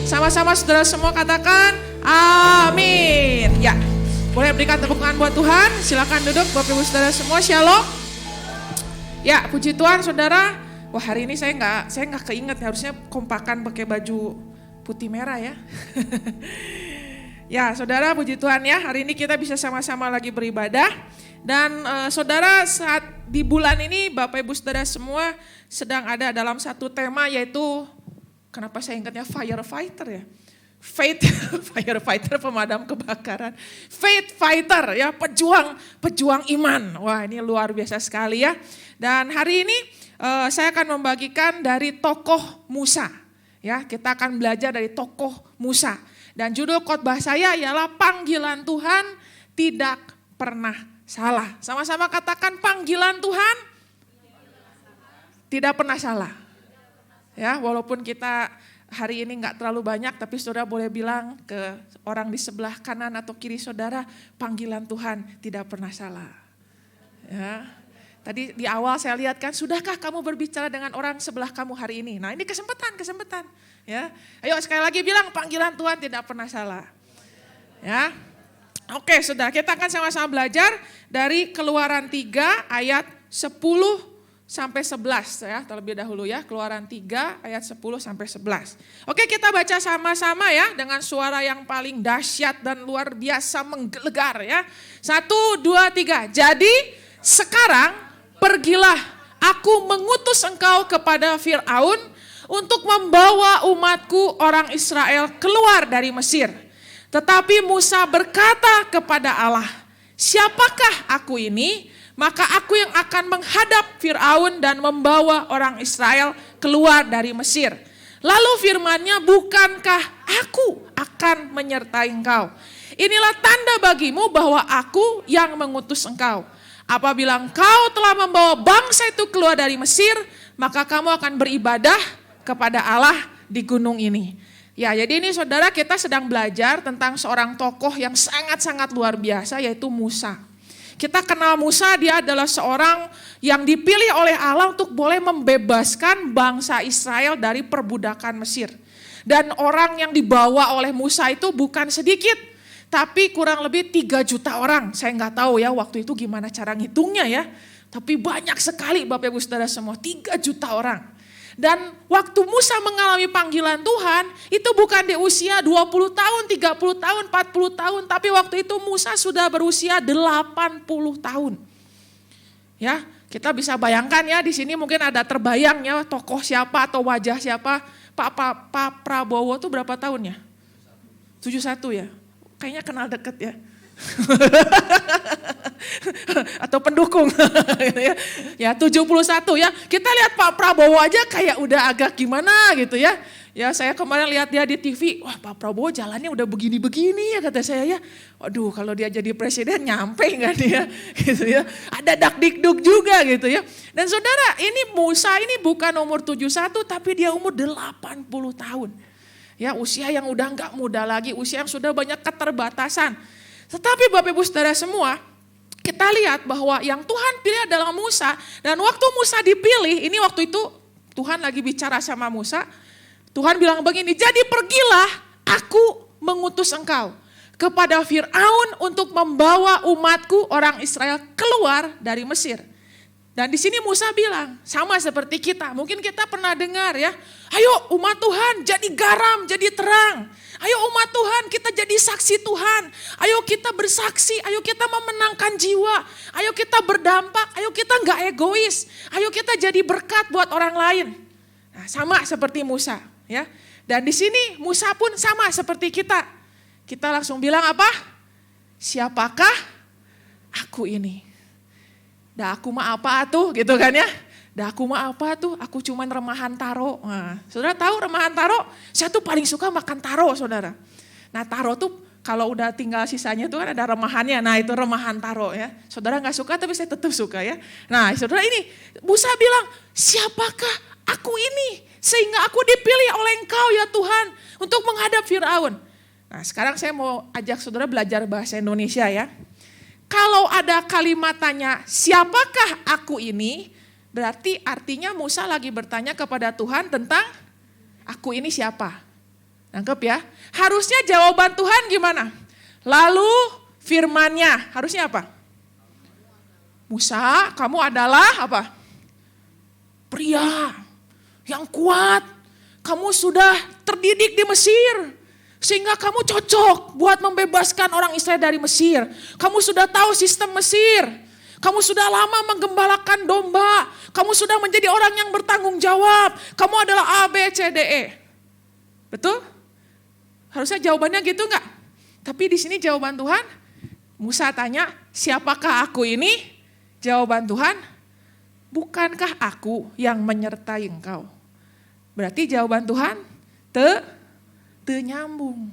Sama-sama saudara semua katakan amin. Ya, boleh berikan tepuk tangan buat Tuhan. Silakan duduk Bapak Ibu saudara semua. Shalom. Ya, puji Tuhan saudara. Wah, hari ini saya nggak keinget, harusnya kompakan pakai baju putih merah ya. Ya, saudara, puji Tuhan ya. Hari ini kita bisa sama-sama lagi beribadah. Dan saudara, saat di bulan ini Bapak Ibu saudara semua sedang ada dalam satu tema, yaitu kenapa saya ingatnya firefighter ya. Faith firefighter, pemadam kebakaran. Faith fighter ya, pejuang iman. Wah, ini luar biasa sekali ya. Dan hari ini saya akan membagikan dari tokoh Musa. Ya, kita akan belajar dari tokoh Musa. Dan judul khotbah saya ialah panggilan Tuhan tidak pernah salah. Sama-sama katakan panggilan Tuhan tidak pernah salah. Ya, walaupun kita hari ini enggak terlalu banyak, tapi saudara boleh bilang ke orang di sebelah kanan atau kiri saudara, panggilan Tuhan tidak pernah salah. Ya. Tadi di awal saya lihat kan, sudahkah kamu berbicara dengan orang sebelah kamu hari ini? Nah, ini kesempatan. Ya, ayo sekali lagi bilang panggilan Tuhan tidak pernah salah. Ya, oke saudara, kita akan sama-sama belajar dari Keluaran 3 ayat 10 sampai 11 ya, terlebih dahulu ya. Keluaran 3 ayat 10 sampai 11. Oke, kita baca sama-sama ya dengan suara yang paling dahsyat dan luar biasa menggelegar ya. 1, 2, 3. Jadi sekarang pergilah, aku mengutus engkau kepada Fir'aun untuk membawa umatku orang Israel keluar dari Mesir. Tetapi Musa berkata kepada Allah, siapakah aku ini? Maka aku yang akan menghadap Fir'aun dan membawa orang Israel keluar dari Mesir. Lalu firman-Nya, bukankah aku akan menyertai engkau? Inilah tanda bagimu bahwa aku yang mengutus engkau. Apabila engkau telah membawa bangsa itu keluar dari Mesir, maka kamu akan beribadah kepada Allah di gunung ini. Ya, jadi ini saudara, kita sedang belajar tentang seorang tokoh yang sangat-sangat luar biasa, yaitu Musa. Kita kenal Musa, dia adalah seorang yang dipilih oleh Allah untuk boleh membebaskan bangsa Israel dari perbudakan Mesir. Dan orang yang dibawa oleh Musa itu bukan sedikit, tapi kurang lebih 3 juta orang. Saya nggak tahu ya waktu itu gimana cara ngitungnya ya. Tapi banyak sekali Bapak Ibu Saudara semua, 3 juta orang. Dan waktu Musa mengalami panggilan Tuhan, itu bukan di usia 20 tahun, 30 tahun, 40 tahun. Tapi waktu itu Musa sudah berusia 80 tahun. Ya, kita bisa bayangkan ya, di sini mungkin ada terbayang ya tokoh siapa atau wajah siapa. Pak Prabowo tuh berapa tahunnya? 71 ya? Kayaknya kenal deket ya. Atau pendukung ya 71 ya. Kita lihat Pak Prabowo aja kayak udah agak gimana gitu ya. Ya, saya kemarin lihat dia di TV, wah Pak Prabowo jalannya udah begini-begini ya kata saya ya. Waduh, kalau dia jadi presiden nyampe enggak dia gitu ya. Ada dakdikduk juga gitu ya. Dan saudara, ini Musa ini bukan umur 71 tapi dia umur 80 tahun. Ya, usia yang udah enggak muda lagi, usia yang sudah banyak keterbatasan. Tetapi Bapak Ibu Saudara semua, kita lihat bahwa yang Tuhan pilih adalah Musa. Dan waktu Musa dipilih, ini waktu itu Tuhan lagi bicara sama Musa. Tuhan bilang begini, jadi pergilah, aku mengutus engkau kepada Fir'aun untuk membawa umatku orang Israel keluar dari Mesir. Dan di sini Musa bilang, sama seperti kita, mungkin kita pernah dengar ya, ayo umat Tuhan jadi garam, jadi terang. Ayo umat Tuhan kita jadi saksi Tuhan, ayo kita bersaksi, ayo kita memenangkan jiwa, ayo kita berdampak, ayo kita gak egois, ayo kita jadi berkat buat orang lain. Nah, sama seperti Musa ya. Dan di sini Musa pun sama seperti kita. Kita langsung bilang apa? Siapakah aku ini? Dah aku mah apa tuh gitu kan ya. Dah aku mah apa tuh, aku cuman remahan taro. Nah, saudara tahu remahan taro? Saya tuh paling suka makan taro saudara. Nah taro tuh kalau udah tinggal sisanya tuh kan ada remahannya. Nah itu remahan taro ya. Saudara gak suka tapi saya tetap suka ya. Nah saudara ini Musa bilang, siapakah aku ini? Sehingga aku dipilih oleh engkau ya Tuhan untuk menghadap Fir'aun. Nah sekarang saya mau ajak saudara belajar bahasa Indonesia ya. Kalau ada kalimat tanya, siapakah aku ini? Berarti artinya Musa lagi bertanya kepada Tuhan tentang aku ini siapa? Nangkep ya? Harusnya jawaban Tuhan gimana? Lalu firman-Nya, harusnya apa? Musa, kamu adalah apa? Pria yang kuat. Kamu sudah terdidik di Mesir. Sehingga kamu cocok buat membebaskan orang Israel dari Mesir. Kamu sudah tahu sistem Mesir. Kamu sudah lama menggembalakan domba. Kamu sudah menjadi orang yang bertanggung jawab. Kamu adalah A, B, C, D, E. Betul? Harusnya jawabannya gitu enggak? Tapi di sini jawaban Tuhan, Musa tanya, siapakah aku ini? Jawaban Tuhan, bukankah aku yang menyertai engkau? Berarti jawaban Tuhan, te nyambung.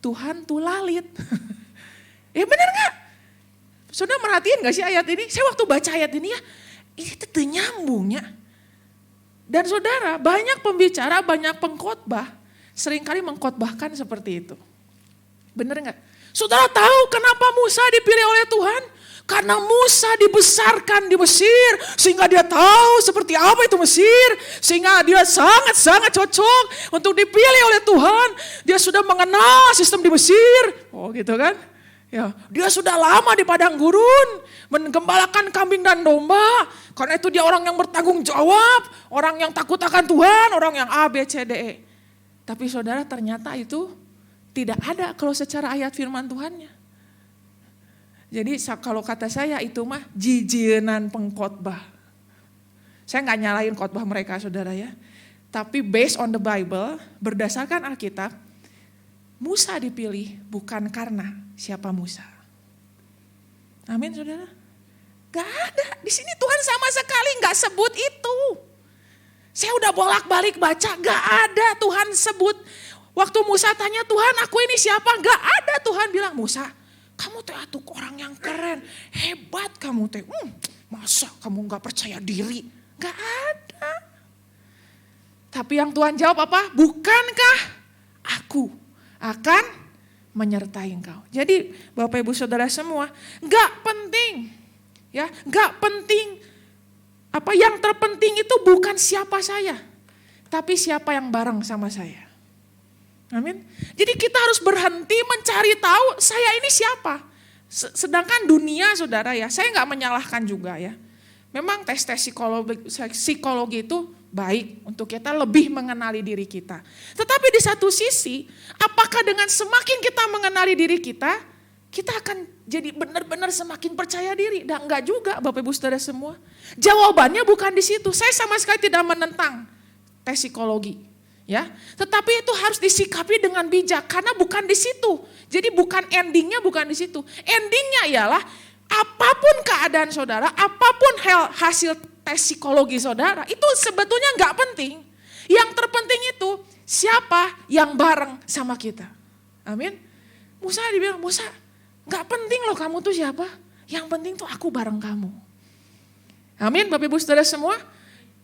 Tuhan tuh lalit. Ya benar enggak? Saudara merhatiin gak sih ayat ini? Saya waktu baca ayat ini ya, ini tuh nyambungnya. Dan saudara, banyak pembicara, banyak pengkhotbah, seringkali mengkhotbahkan seperti itu. Benar enggak? Saudara tahu kenapa Musa dipilih oleh Tuhan? Karena Musa dibesarkan di Mesir, sehingga dia tahu seperti apa itu Mesir. Sehingga dia sangat-sangat cocok untuk dipilih oleh Tuhan. Dia sudah mengenal sistem di Mesir. Oh gitu kan? Ya, dia sudah lama di padang gurun, menggembalakan kambing dan domba. Karena itu dia orang yang bertanggung jawab, orang yang takut akan Tuhan, orang yang A, B, C, D, E. Tapi saudara ternyata itu tidak ada kalau secara ayat firman Tuhannya. Jadi kalau kata saya itu mah jijienan pengkhotbah. Saya nggak nyalain khotbah mereka saudara ya. Tapi based on the Bible, berdasarkan Alkitab, Musa dipilih bukan karena siapa Musa. Amin saudara. Gak ada, di sini Tuhan sama sekali gak sebut itu. Saya udah bolak-balik baca, gak ada Tuhan sebut. Waktu Musa tanya Tuhan aku ini siapa, gak ada Tuhan bilang Musa kamu teh atuh orang yang keren, hebat kamu teh. Masa kamu gak percaya diri, gak ada. Tapi yang Tuhan jawab apa? Bukankah aku akan menyertai engkau. Jadi Bapak Ibu Saudara semua, gak penting. Ya, gak penting. Apa yang terpenting itu bukan siapa saya, tapi siapa yang bareng sama saya. Amin. Jadi kita harus berhenti mencari tahu saya ini siapa. Sedangkan dunia saudara ya, saya gak menyalahkan juga ya. Memang tes-tes psikologi itu baik untuk kita lebih mengenali diri kita. Tetapi di satu sisi, apakah dengan semakin kita mengenali diri kita, kita akan jadi benar-benar semakin percaya diri? Dan enggak juga Bapak Ibu Saudara semua. Jawabannya bukan di situ. Saya sama sekali tidak menentang tes psikologi. Ya, tetapi itu harus disikapi dengan bijak karena bukan di situ. Jadi bukan endingnya bukan di situ. Endingnya ialah apapun keadaan saudara, apapun hasil tes psikologi saudara, itu sebetulnya gak penting. Yang terpenting itu siapa yang bareng sama kita. Amin. Musa dibilang, Musa gak penting loh kamu tuh siapa. Yang penting tuh aku bareng kamu. Amin Bapak Ibu Saudara semua.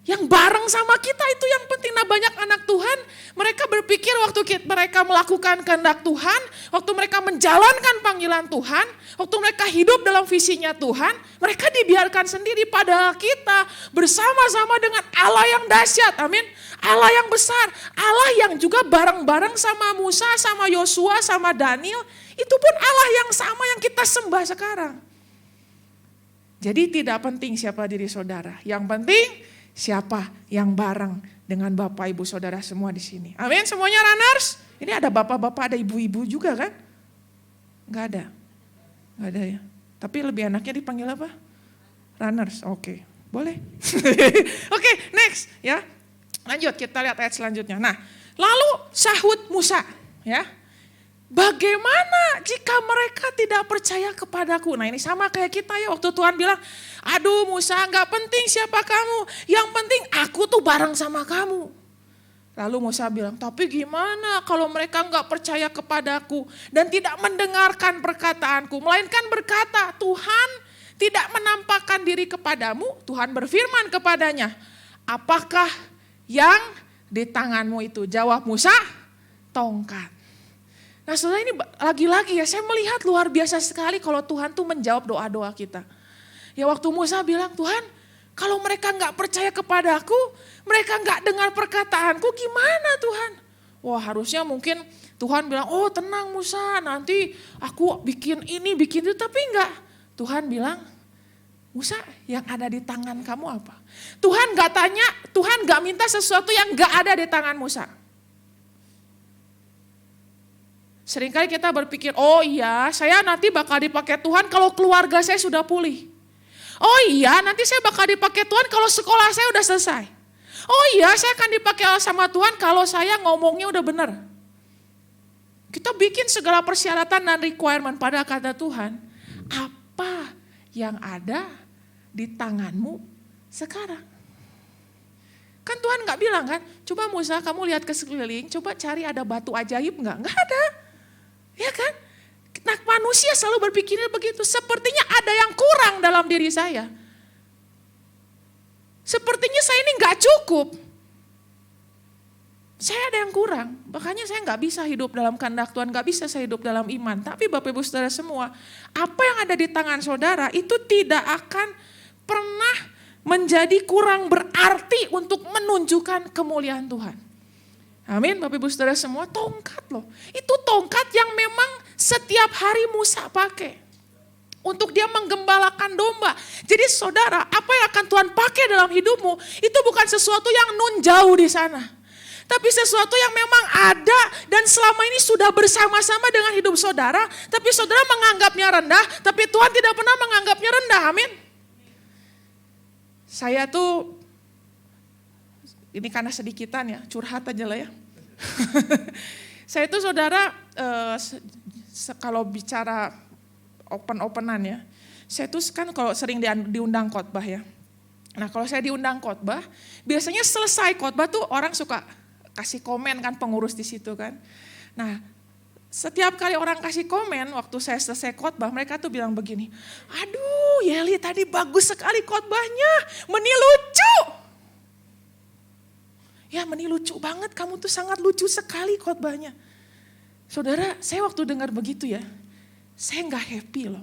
Yang bareng sama kita itu yang penting. Nah banyak anak Tuhan, mereka berpikir waktu mereka melakukan kehendak Tuhan, waktu mereka menjalankan panggilan Tuhan, waktu mereka hidup dalam visinya Tuhan, mereka dibiarkan sendiri. Padahal kita bersama-sama dengan Allah yang dahsyat, amin. Allah yang besar, Allah yang juga bareng-bareng sama Musa, sama Yosua, sama Daniel. Itu pun Allah yang sama yang kita sembah sekarang. Jadi tidak penting siapa diri saudara, yang penting siapa yang bareng dengan Bapak Ibu Saudara semua di sini. Amin, semuanya runners. Ini ada bapak-bapak, ada ibu-ibu juga kan? Enggak ada. Enggak ada ya. Tapi lebih enaknya dipanggil apa? Runners. Oke, boleh. Oke, next ya. Lanjut kita lihat ayat selanjutnya. Nah, lalu sahut Musa, ya. Bagaimana jika mereka tidak percaya kepadaku? Nah ini sama kayak kita ya, waktu Tuhan bilang, aduh Musa gak penting siapa kamu, yang penting aku tuh bareng sama kamu. Lalu Musa bilang, tapi gimana kalau mereka gak percaya kepadaku dan tidak mendengarkan perkataanku, melainkan berkata, Tuhan tidak menampakkan diri kepadamu. Tuhan berfirman kepadanya, apakah yang di tanganmu itu? Jawab Musa, tongkat. Nah saudara ini lagi-lagi ya, saya melihat luar biasa sekali kalau Tuhan tuh menjawab doa-doa kita. Ya waktu Musa bilang, Tuhan kalau mereka gak percaya kepada aku, mereka gak dengar perkataanku, gimana Tuhan? Wah harusnya mungkin Tuhan bilang, oh tenang Musa, nanti aku bikin ini, bikin itu. Tapi enggak, Tuhan bilang, Musa yang ada di tangan kamu apa? Tuhan enggak tanya, Tuhan enggak minta sesuatu yang enggak ada di tangan Musa. Seringkali kita berpikir, oh iya saya nanti bakal dipakai Tuhan kalau keluarga saya sudah pulih. Oh iya nanti saya bakal dipakai Tuhan kalau sekolah saya udah selesai. Oh iya saya akan dipakai sama Tuhan kalau saya ngomongnya udah benar. Kita bikin segala persyaratan dan requirement pada kata Tuhan. Apa yang ada di tanganmu sekarang? Kan Tuhan gak bilang kan, coba Musa kamu lihat ke sekeliling, coba cari ada batu ajaib gak? Gak ada. Ya kan? Nah manusia selalu berpikirnya begitu, sepertinya ada yang kurang dalam diri saya. Sepertinya saya ini gak cukup. Saya ada yang kurang, makanya saya gak bisa hidup dalam kehendak Tuhan, gak bisa saya hidup dalam iman. Tapi Bapak Ibu Saudara semua, apa yang ada di tangan saudara itu tidak akan pernah menjadi kurang berarti untuk menunjukkan kemuliaan Tuhan. Amin, Bapak Ibu Saudara semua, tongkat loh. Itu tongkat yang memang setiap hari Musa pakai. Untuk dia menggembalakan domba. Jadi saudara, apa yang akan Tuhan pakai dalam hidupmu, itu bukan sesuatu yang nun jauh di sana. Tapi sesuatu yang memang ada dan selama ini sudah bersama-sama dengan hidup saudara. Tapi saudara menganggapnya rendah, tapi Tuhan tidak pernah menganggapnya rendah, amin. Saya tuh, ini karena sedikitan ya, curhat aja lah ya. Saya tuh saudara, kalau bicara open-openan ya, saya tuh kan kalau sering diundang khotbah ya. Nah kalau saya diundang khotbah, biasanya selesai khotbah tuh orang suka kasih komen kan pengurus di situ kan. Nah setiap kali orang kasih komen waktu saya selesai khotbah, mereka tuh bilang begini, aduh Yeli tadi bagus sekali khotbahnya, Meni lucu. Ya Meni lucu banget, kamu tuh sangat lucu sekali khotbahnya. Saudara, saya waktu dengar begitu ya, saya gak happy loh.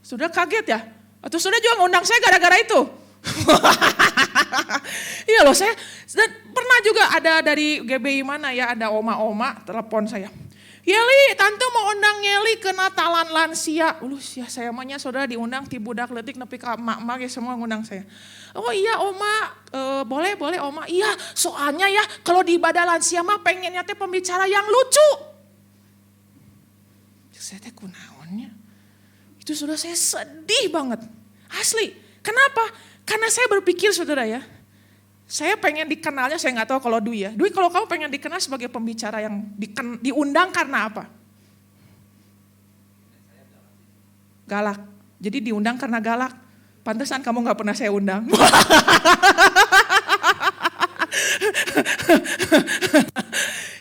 Saudara kaget ya? Atau saudara juga ngundang saya gara-gara itu? Iya loh, saya pernah juga ada dari GBI mana ya, ada oma-oma telepon saya. Yeli, tante mau undang Yeli ke Natalan lansia. Ya saya maunya saudara diundang ti budak letik nepi ka emak-emak ya semua ngundang saya. Oh iya oma, boleh oma. Iya soalnya ya kalau di ibadah lansia mah pengennya teh pembicara yang lucu. Saya teh kunaonnya. Itu saudara saya sedih banget. Asli, kenapa? Karena saya berpikir saudara ya, saya pengen dikenalnya, saya gak tahu kalau Dwi ya. Dwi kalau kamu pengen dikenal sebagai pembicara yang diundang karena apa? Galak. Jadi diundang karena galak. Pantesan kamu gak pernah saya undang.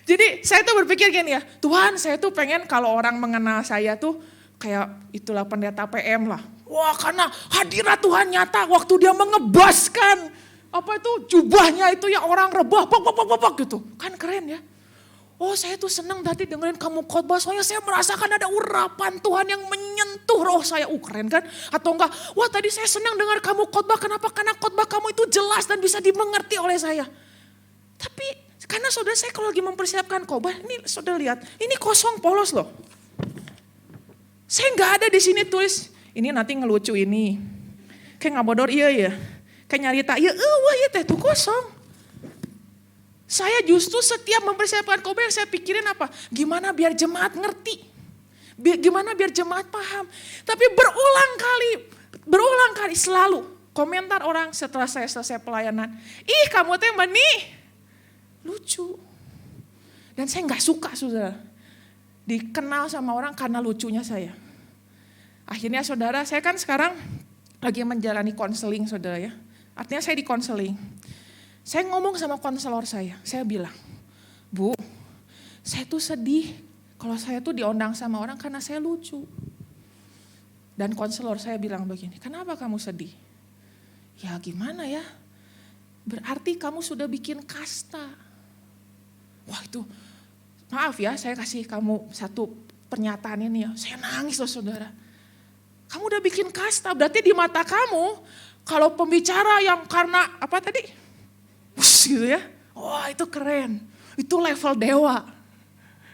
Jadi saya tuh berpikir gini ya, Tuhan saya tuh pengen kalau orang mengenal saya tuh kayak itulah pendeta PM lah. Wah karena hadirat Tuhan nyata waktu dia mengebaskan apa itu jubahnya itu ya orang rebah bak gitu. Kan keren ya. Oh saya tuh senang tadi dengerin kamu khotbah soalnya saya merasakan ada urapan Tuhan yang menyentuh roh saya. Keren kan? Atau enggak, wah tadi saya senang dengar kamu khotbah, kenapa? Karena khotbah kamu itu jelas dan bisa dimengerti oleh saya. Tapi karena saudara saya kalau lagi mempersiapkan khotbah, ini saudara lihat, ini kosong polos loh. Saya nggak ada di sini tulis, ini nanti ngelucu ini. Kayak ngabodor iya ya. Kayak nyarita iya, wah iya teh tuh kosong. Saya justru setiap mempersiapkan khotbah yang saya pikirin apa? Gimana biar jemaat ngerti? Gimana biar jemaat paham? Tapi berulang kali selalu komentar orang setelah saya selesai pelayanan. Ih kamu teh Meni lucu. Dan saya nggak suka saudara dikenal sama orang karena lucunya saya. Akhirnya saudara, saya kan sekarang lagi menjalani konseling saudara ya. Artinya saya di konseling. Saya ngomong sama konselor saya bilang, Bu, saya tuh sedih kalau saya tuh diundang sama orang karena saya lucu. Dan konselor saya bilang begini, kenapa kamu sedih? Ya gimana ya, berarti kamu sudah bikin kasta. Wah itu, maaf ya saya kasih kamu satu pernyataan ini ya, saya nangis loh saudara. Kamu udah bikin kasta, berarti di mata kamu, kalau pembicara yang karena apa tadi? Gitu ya. Wah itu keren, itu level dewa.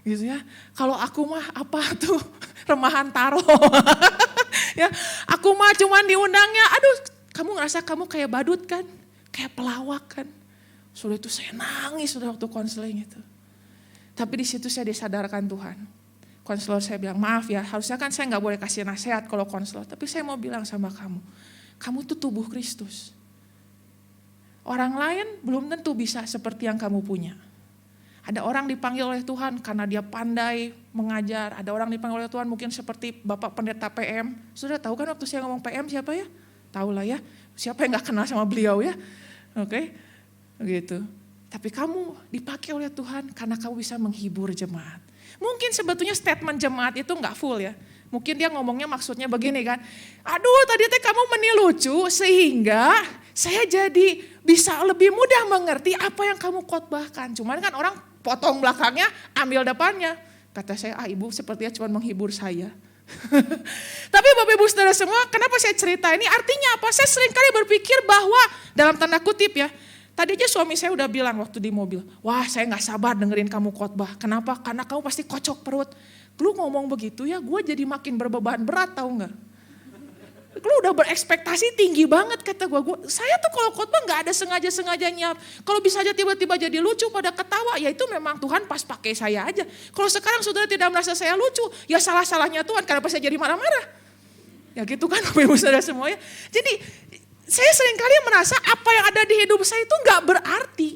Gitu ya. Kalau aku mah apa tuh remahan taro. Ya, aku mah cuman diundangnya, aduh kamu ngerasa kamu kayak badut kan? Kayak pelawak kan? Sudah itu saya nangis sudah waktu konseling itu. Tapi di situ saya disadarkan Tuhan. Konselor saya bilang, maaf ya, harusnya kan saya gak boleh kasih nasihat kalau konselor. Tapi saya mau bilang sama kamu, kamu itu tubuh Kristus. Orang lain belum tentu bisa seperti yang kamu punya. Ada orang dipanggil oleh Tuhan karena dia pandai mengajar. Ada orang dipanggil oleh Tuhan mungkin seperti Bapak Pendeta PM. Sudah tahu kan waktu saya ngomong PM siapa ya? Tahu lah ya, siapa yang gak kenal sama beliau ya? Oke, begitu. Tapi kamu dipakai oleh Tuhan karena kamu bisa menghibur jemaat. Mungkin sebetulnya statement jemaat itu gak full ya. Mungkin dia ngomongnya maksudnya begini kan. Aduh tadi kamu lucu sehingga saya jadi bisa lebih mudah mengerti apa yang kamu khotbahkan. Cuman kan orang potong belakangnya ambil depannya. Kata saya ibu sepertinya cuma menghibur saya. Tapi Bapak Ibu Saudara semua kenapa saya cerita ini artinya apa? Saya seringkali berpikir bahwa dalam tanda kutip ya. Tadi aja suami saya udah bilang waktu di mobil, wah saya gak sabar dengerin kamu khotbah. Kenapa? Karena kamu pasti kocok perut. Lu ngomong begitu ya, gue jadi makin berbeban berat tahu gak? Lu udah berekspektasi tinggi banget kata gue. Saya tuh kalau khotbah gak ada sengaja-sengajanya. Kalau bisa aja tiba-tiba jadi lucu pada ketawa, ya itu memang Tuhan pas pakai saya aja. Kalau sekarang saudara tidak merasa saya lucu, ya salah-salahnya Tuhan. Kenapa saya jadi marah-marah? Ya gitu kan Bapak Ibu Saudara semuanya. Jadi saya seringkali merasa apa yang ada di hidup saya itu gak berarti.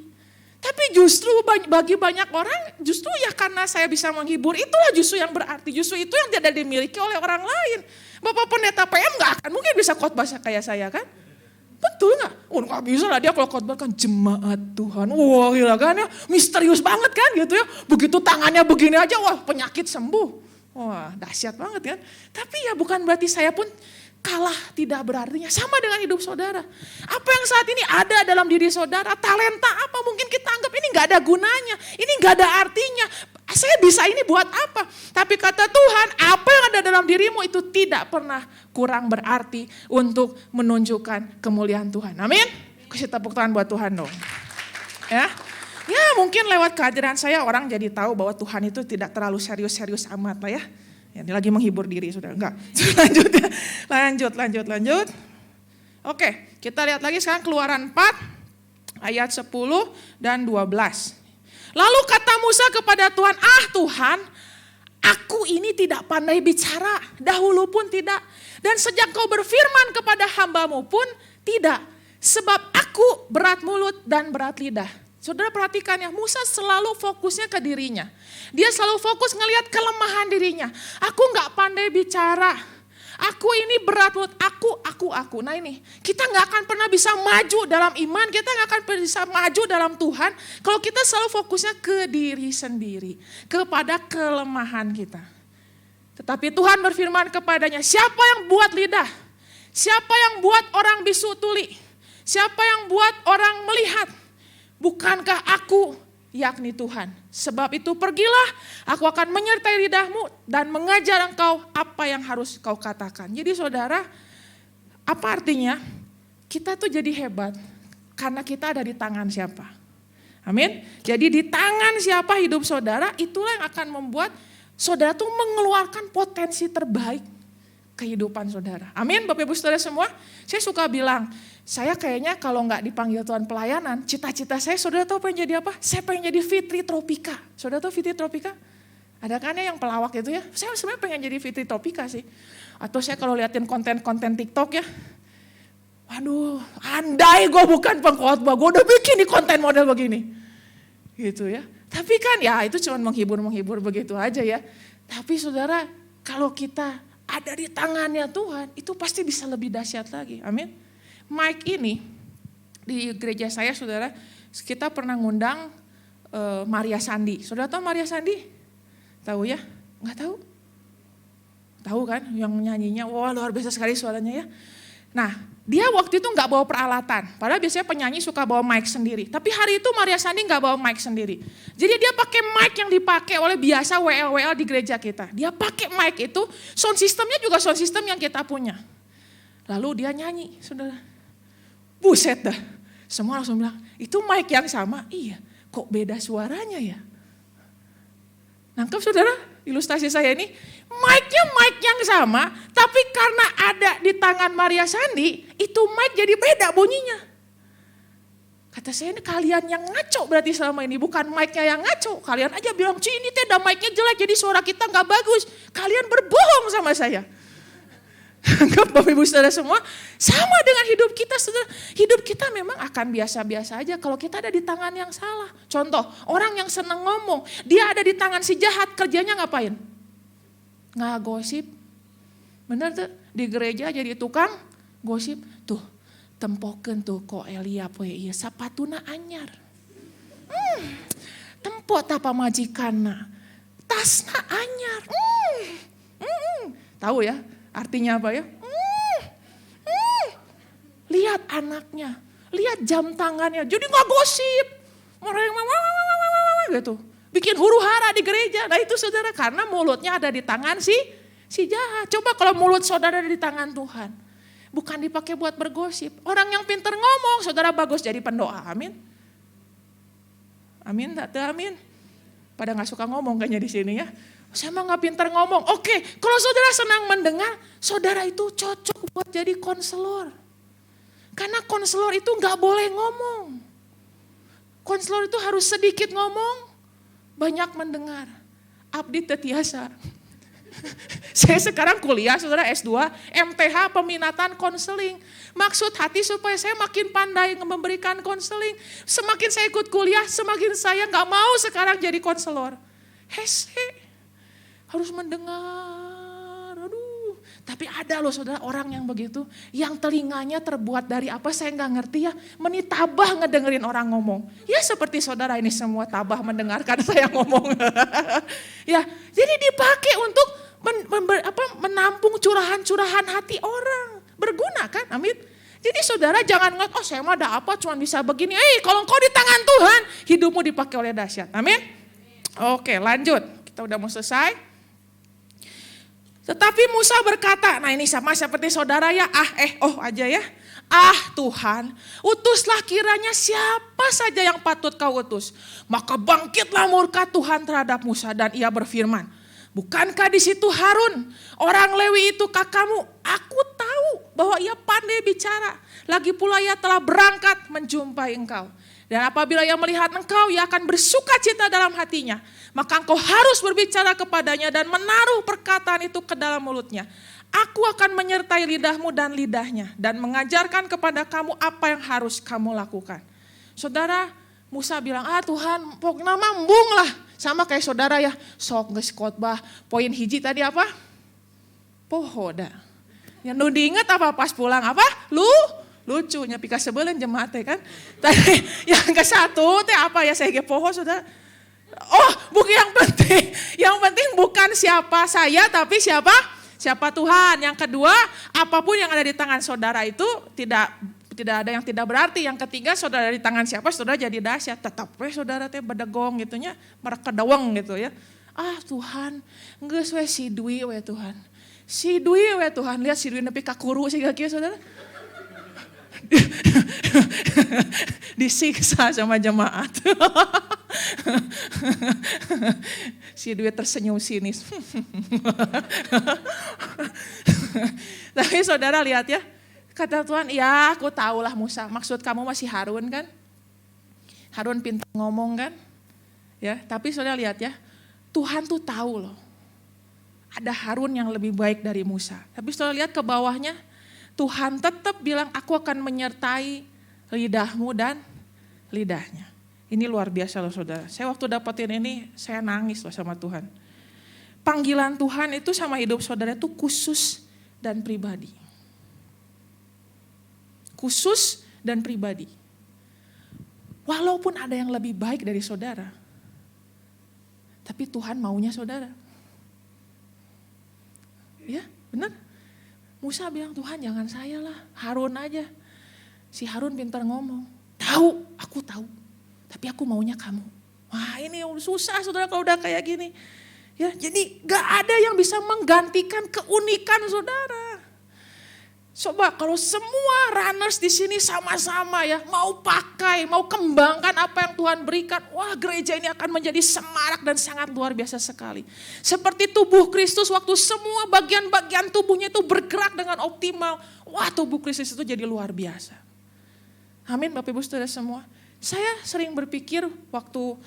Tapi justru bagi banyak orang justru ya karena saya bisa menghibur itulah justru yang berarti. Justru itu yang tidak dimiliki oleh orang lain. Bapak Pendeta PM gak akan mungkin bisa khotbah kayak saya kan. Betul gak? Oh gak bisa lah dia kalau khotbah kan jemaat Tuhan. Wah gila kan ya misterius banget kan gitu ya. Begitu tangannya begini aja wah penyakit sembuh. Wah dahsyat banget kan. Tapi ya bukan berarti saya pun kalah tidak berartinya. Sama dengan hidup saudara. Apa yang saat ini ada dalam diri saudara, talenta apa mungkin kita anggap ini gak ada gunanya. Ini gak ada artinya. Saya bisa ini buat apa? Tapi kata Tuhan, apa yang ada dalam dirimu itu tidak pernah kurang berarti untuk menunjukkan kemuliaan Tuhan. Amin. Kasih tepuk tangan buat Tuhan dong. Ya. Ya mungkin lewat kehadiran saya orang jadi tahu bahwa Tuhan itu tidak terlalu serius-serius amat lah ya. Ya, ini lagi menghibur diri sudah enggak. Lanjut ya. Lanjut. Oke, kita lihat lagi sekarang Keluaran 4 ayat 10 dan 12. Lalu kata Musa kepada Tuhan, Tuhan, aku ini tidak pandai bicara, dahulu pun tidak. Dan sejak kau berfirman kepada hambamu pun tidak. Sebab aku berat mulut dan berat lidah. Saudara perhatikan ya, Musa selalu fokusnya ke dirinya. Dia selalu fokus ngelihat kelemahan dirinya. Aku gak pandai bicara. Aku ini berat mulut, aku. Nah ini, kita gak akan pernah bisa maju dalam iman, kita gak akan bisa maju dalam Tuhan. Kalau kita selalu fokusnya ke diri sendiri, kepada kelemahan kita. Tetapi Tuhan berfirman kepadanya, siapa yang buat lidah? Siapa yang buat orang bisu tuli? Siapa yang buat orang melihat? Bukankah aku, yakni Tuhan. Sebab itu pergilah, aku akan menyertai lidahmu dan mengajar engkau apa yang harus kau katakan. Jadi saudara, apa artinya? Kita tuh jadi hebat karena kita ada di tangan siapa. Amin. Jadi di tangan siapa hidup saudara, itulah yang akan membuat saudara tuh mengeluarkan potensi terbaik kehidupan saudara. Amin Bapak Ibu Saudara semua. Saya suka bilang, saya kayaknya kalau nggak dipanggil Tuhan pelayanan, cita-cita saya saudara tahu pengen jadi apa? Saya pengen jadi Fitri Tropika. Saudara tahu Fitri Tropika? Ada kan ya yang pelawak itu ya? Saya sebenarnya pengen jadi Fitri Tropika sih. Atau saya kalau liatin konten-konten TikTok ya, waduh andai gue bukan pengkhotbah, gue udah bikin di konten model begini. Gitu ya. Tapi kan ya itu cuma menghibur begitu aja ya. Tapi saudara kalau kita ada di tangannya Tuhan, itu pasti bisa lebih dahsyat lagi. Amin. Mike ini di gereja saya saudara, kita pernah ngundang Maria Sandi. Saudara tahu Maria Sandi? Tahu ya? Enggak tahu? Tahu kan yang nyanyinya, wah luar biasa sekali suaranya ya. Nah dia waktu itu gak bawa peralatan, padahal biasanya penyanyi suka bawa mic sendiri. Tapi hari itu Maria Sandi gak bawa mic sendiri. Jadi dia pakai mic yang dipakai oleh biasa WL di gereja kita. Dia pakai mic itu, sound systemnya juga sound system yang kita punya. Lalu dia nyanyi, saudara. Buset dah, semua langsung bilang, itu mic yang sama? Iya. kok beda suaranya ya? Nangkep saudara ilustrasi saya ini? Mic-nya mic yang sama, tapi karena ada di tangan Maria Sandi, itu mic jadi beda bunyinya. Kata saya ini kalian yang ngaco berarti selama ini, bukan mic-nya yang ngaco. Kalian aja bilang, ini tidak mic-nya jelek jadi suara kita gak bagus. Kalian berbohong sama saya. Anggap Bapak Ibu Saudara semua, sama dengan hidup kita saudara. Hidup kita memang akan biasa-biasa aja kalau kita ada di tangan yang salah. Contoh, orang yang senang ngomong, dia ada di tangan si jahat, kerjanya ngapain? Ngagosip. Bener tuh, di gereja jadi tukang gosip. Tuh, tempokeun tuh ko Elia poe ieu sapatuna anyar. Tempot apa majikanna. Tasna anyar. Tahu ya? Artinya apa ya? Lihat anaknya, lihat jam tangannya, jadi nggak gosip, gitu, bikin huru hara di gereja. Nah itu saudara karena mulutnya ada di tangan si jahat. Coba kalau mulut saudara ada di tangan Tuhan, bukan dipakai buat bergosip. Orang yang pintar ngomong, saudara bagus jadi pendoa, amin. Amin, tak amin. Pada nggak suka ngomong kayaknya di sini ya. Saya mah gak pintar ngomong. Oke, kalau saudara senang mendengar, saudara itu cocok buat jadi konselor. Karena konselor itu gak boleh ngomong. Konselor itu harus sedikit ngomong, banyak mendengar. Abdi tetiasa. Saya sekarang kuliah, saudara S2, MTH peminatan konseling. Maksud hati supaya saya makin pandai memberikan konseling. Semakin saya ikut kuliah, semakin saya gak mau sekarang jadi konselor. Hese. Harus mendengar, aduh. Tapi ada loh saudara orang yang begitu, yang telinganya terbuat dari apa saya nggak ngerti ya, tabah ngedengerin orang ngomong. Ya seperti saudara ini semua tabah mendengarkan saya ngomong. Ya, jadi dipakai untuk menampung curahan-curahan hati orang. Berguna kan, amin. Jadi saudara jangan ngat, oh saya mah ada apa cuma bisa begini. Kalau engkau di tangan Tuhan, hidupmu dipakai oleh dahsyat, amin. Oke lanjut, kita udah mau selesai. Tetapi Musa berkata, nah ini sama seperti saudara ya, aja ya. Tuhan, utuslah kiranya siapa saja yang patut kau utus. Maka bangkitlah murka Tuhan terhadap Musa dan ia berfirman, bukankah di situ Harun, orang Lewi itu kakakmu? Aku tahu bahwa ia pandai bicara. Lagi pula ia telah berangkat menjumpai engkau. Dan apabila ia melihat engkau, ia akan bersuka cita dalam hatinya. Maka engkau harus berbicara kepadanya dan menaruh perkataan itu ke dalam mulutnya. Aku akan menyertai lidahmu dan lidahnya dan mengajarkan kepada kamu apa yang harus kamu lakukan. Saudara, Musa bilang, Tuhan pokoknya mambung lah. Sama kayak saudara ya, sok geus khotbah. Poin hiji tadi apa? Pohoda. Yang nu diinget apa pas pulang apa? Lucunya pika sebelen jemaat kan. Tadi yang ke satu teh apa ya saya ge poho saudara. Bukan yang penting. Yang penting bukan siapa saya tapi siapa Tuhan. Yang kedua, apapun yang ada di tangan saudara itu tidak ada yang tidak berarti. Yang ketiga, saudara di tangan siapa, saudara jadi dahsyat. Tetap saudara teh bedegong gitunya, merekedaweng gitu ya. Tuhan, geus we si Dwi we Tuhan. Si Dwi we Tuhan, lihat si Dwi nepi ka kuru siga kieu saudara. Disiksa sama jemaat. Si Dwi tersenyum sinis. Tapi saudara lihat ya, kata Tuhan, ya aku tahulah Musa, maksud kamu masih Harun kan? Harun pintar ngomong kan? Ya, tapi saudara lihat ya, Tuhan tuh tahu loh. Ada Harun yang lebih baik dari Musa. Tapi saudara lihat ke bawahnya, Tuhan tetap bilang aku akan menyertai lidahmu dan lidahnya. Ini luar biasa loh saudara. Saya waktu dapetin ini saya nangis loh sama Tuhan. Panggilan Tuhan itu sama hidup saudara itu khusus dan pribadi. Khusus dan pribadi. Walaupun ada yang lebih baik dari saudara. Tapi Tuhan maunya saudara. Ya benar. Musa bilang, Tuhan jangan saya lah, Harun aja. Si Harun pintar ngomong. Tahu, aku tahu. Tapi aku maunya kamu. Wah ini susah saudara kalau udah kayak gini. Ya, jadi gak ada yang bisa menggantikan keunikan saudara. Coba kalau semua runners di sini sama-sama ya, mau pakai, mau kembangkan apa yang Tuhan berikan, wah gereja ini akan menjadi semarak dan sangat luar biasa sekali. Seperti tubuh Kristus waktu semua bagian-bagian tubuhnya itu bergerak dengan optimal, wah tubuh Kristus itu jadi luar biasa. Amin Bapak Ibu Saudara semua. Saya sering berpikir waktu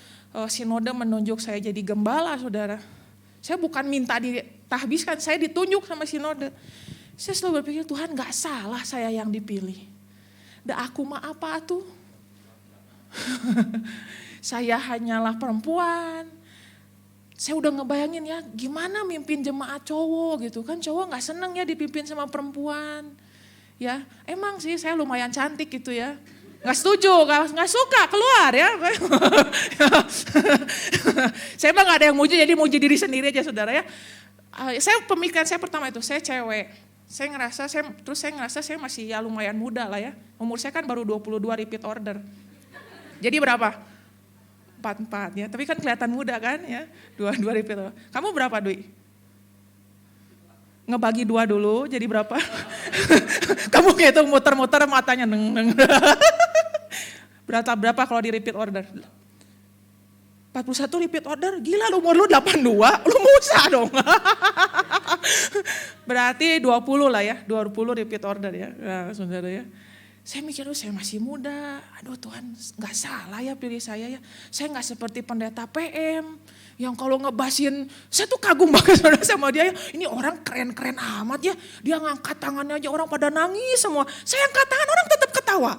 sinode menunjuk saya jadi gembala saudara. Saya bukan minta ditahbiskan, saya ditunjuk sama sinode. Saya selalu berpikir Tuhan gak salah saya yang dipilih. Da aku mah apa tuh? Saya hanyalah perempuan. Saya udah ngebayangin ya gimana mimpin jemaat cowok gitu kan. Cowok gak seneng ya dipimpin sama perempuan. Ya emang sih saya lumayan cantik gitu ya. Gak setuju, gak suka, keluar ya. Saya mah gak ada yang muji, jadi muji diri sendiri aja saudara ya. Pemikiran saya pertama itu, saya cewek. Saya ngerasa saya masih ya lumayan muda lah ya. Umur saya kan baru 22 repeat order. Jadi berapa? 44 ya, tapi kan kelihatan muda kan ya. 22 repeat order. Kamu berapa Dwi? Ngebagi 2 dulu, jadi berapa? Kamu kayak itu muter-muter matanya neng. Berapa kalau di repeat order? 41 repeat order, gila lu umur lu 82, lu musa dong. Berarti 20 lah ya, 20 repeat order ya, nah, saudara ya. Saya mikir, saya masih muda, aduh Tuhan gak salah ya pilih saya ya. Saya gak seperti pendeta PM, yang kalau ngebasin, saya tuh kagum banget saudara sama dia ya. Ini orang keren-keren amat ya, dia ngangkat tangannya aja orang pada nangis semua. Saya angkat tangan orang tetap ketawa.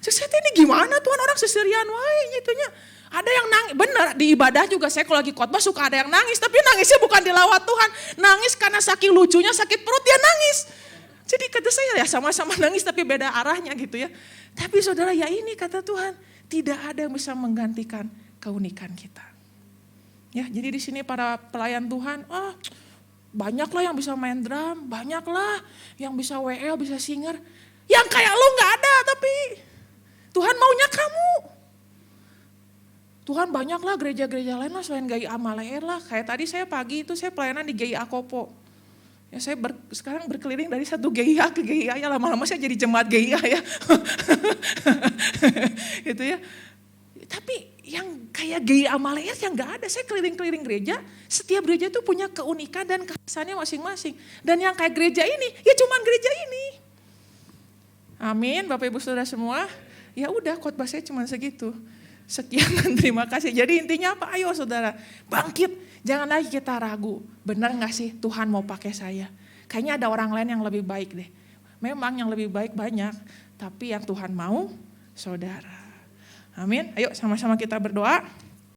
Saya ini gimana Tuhan orang seserian wae gitunya. Ada yang nangis, benar di ibadah juga saya kalau lagi khotbah suka ada yang nangis. Tapi nangisnya bukan dilawat Tuhan. Nangis karena saking lucunya sakit perut dia nangis. Jadi kata saya ya sama-sama nangis tapi beda arahnya gitu ya. Tapi saudara ya ini kata Tuhan. Tidak ada yang bisa menggantikan keunikan kita. Ya jadi di sini para pelayan Tuhan. Banyaklah yang bisa main drum. Banyaklah yang bisa WL, bisa singer. Yang kayak lu gak ada tapi Tuhan maunya kamu. Tuhan banyaklah gereja-gereja lain lah selain GAI Amaleer lah. Kayak tadi saya pagi itu saya pelayanan di GAI Akopo. Ya saya sekarang berkeliling dari satu GAI ke GAI ya, lama-lama saya jadi jemaat GAI ya. Gitu ya. Tapi yang kayak GAI Amaleer yang gak ada. Saya keliling-keliling gereja, setiap gereja itu punya keunikan dan kekhasannya masing-masing. Dan yang kayak gereja ini, ya cuman gereja ini. Amin, Bapak Ibu Saudara semua. Ya udah khotbah saya cuman segitu. Sekian dan terima kasih. Jadi intinya apa? Ayo saudara, bangkit. Jangan lagi kita ragu. Benar gak sih Tuhan mau pakai saya? Kayaknya ada orang lain yang lebih baik deh. Memang yang lebih baik banyak. Tapi yang Tuhan mau, saudara. Amin. Ayo sama-sama kita berdoa.